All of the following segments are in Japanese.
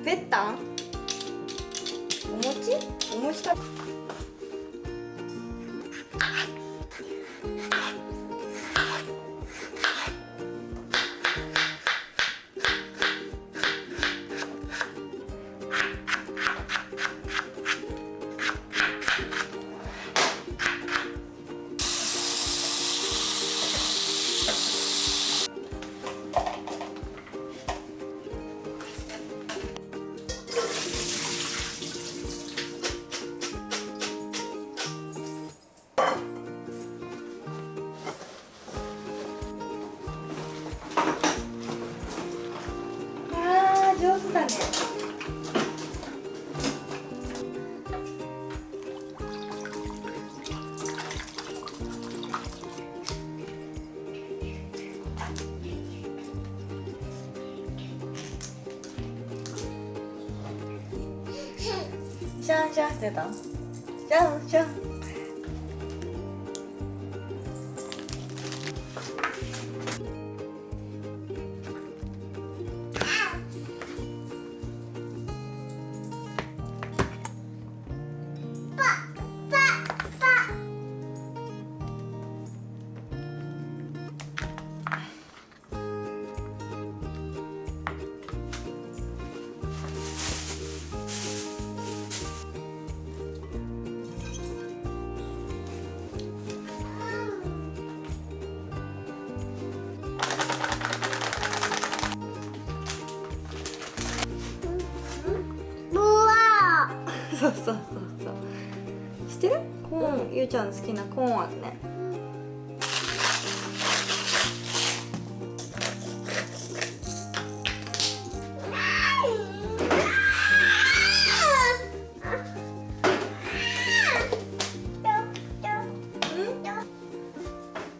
ペッタン？お餅？お餅食べ。上手だね。シャンシャンしてた？シャンシャン。そうそうそうそう。知ってる？コーン、ゆうちゃんの好きなコーンあるね。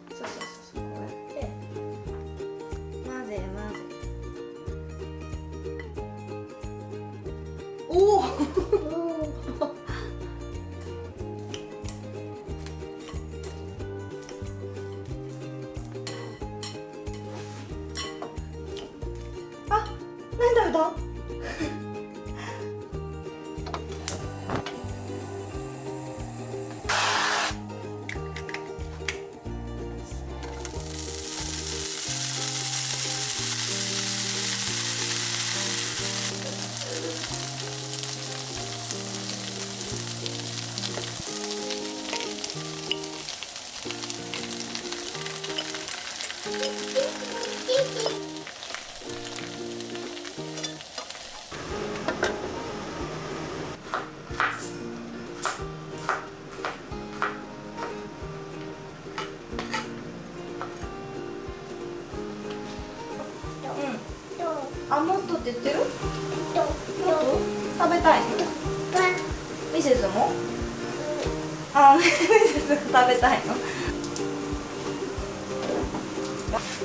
そうそうそうそう、こうやって混ぜ混ぜ。おお。あ、何食べた？あ、もっとって言ってる？もっと食べたいの？ミセスも？あ、ミセス食べたいの？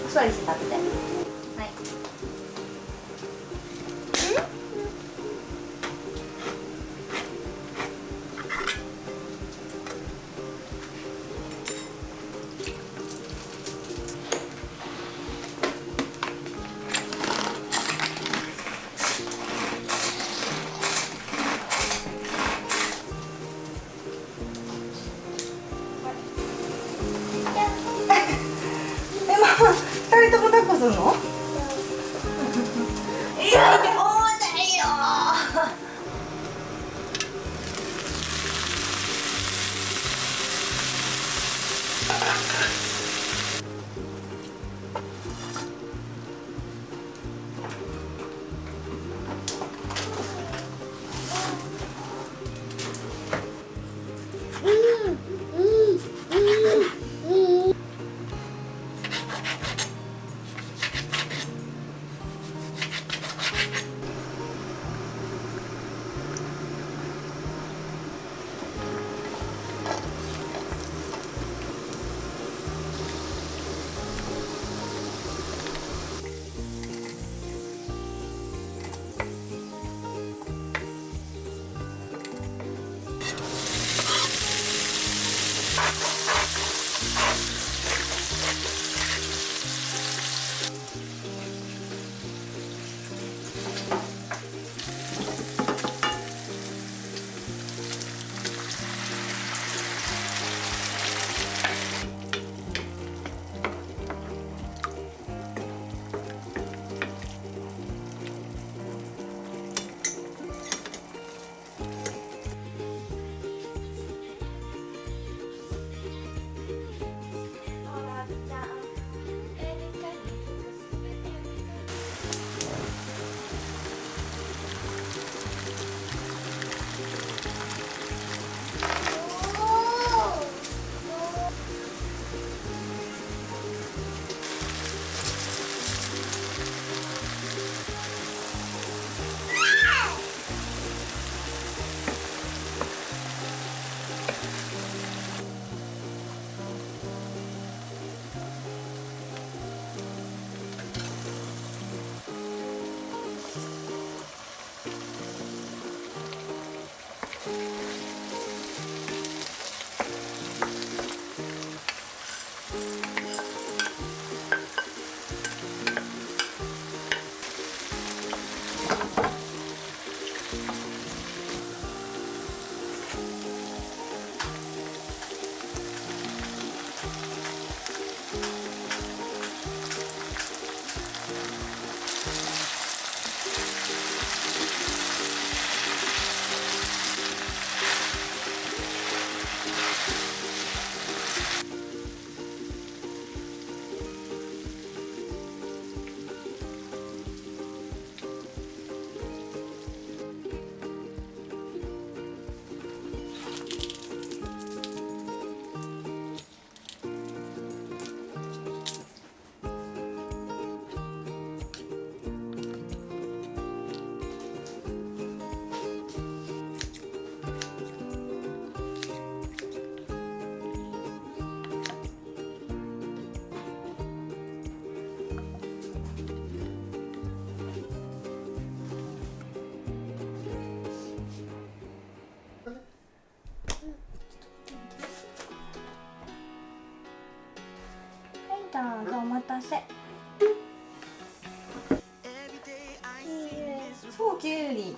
お座りして食べて。はい。2人とも抱っこするの？せ。そうきゅうり。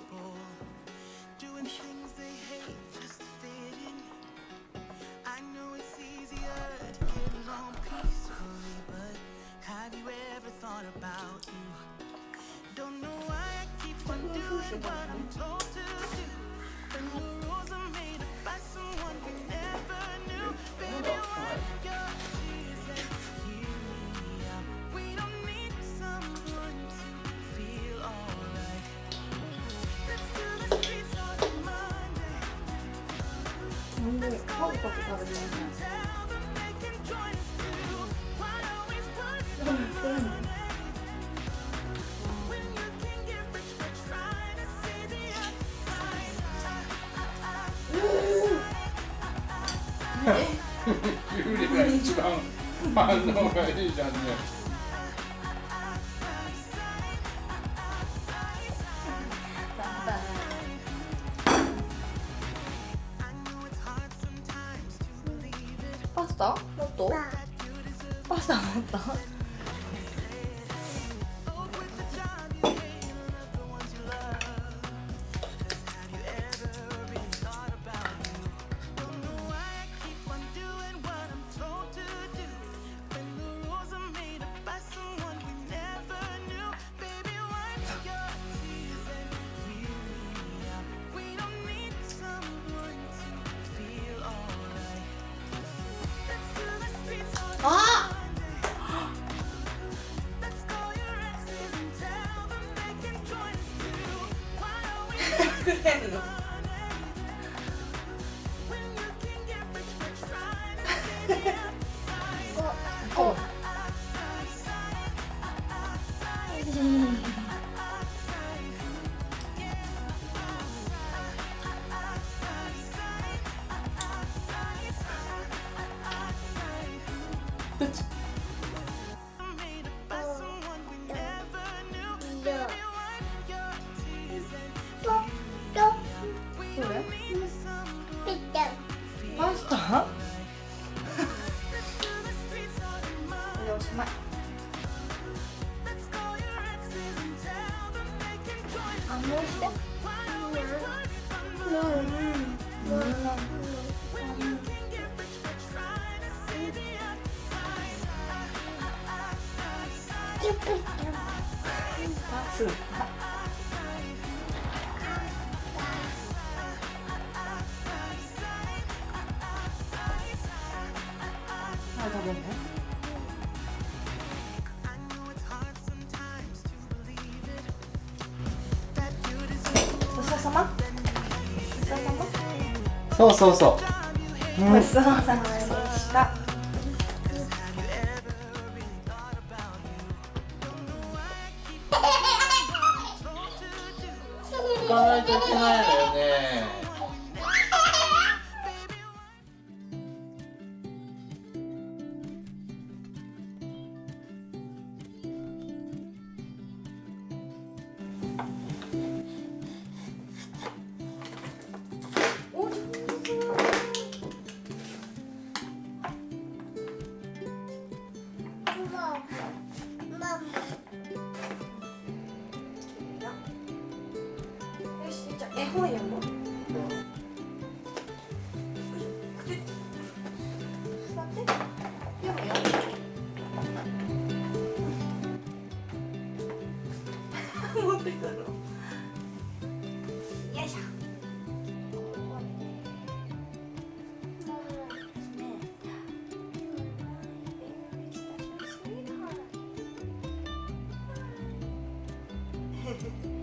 パクパク食べてるね。きゅうりが一番反応がいいじゃんね。パスタもっとパスタもっとあくれんのおどっちそれパスタおしまいあ、もうしてパスタ食べるね。ごちそうさま。そうそうそう。ごちそうさまでした。行かないといけないのよね。お上手。よし、じゃあ絵本読もう。座って。読むよ。持ってくるの。よいしょ。ねえ。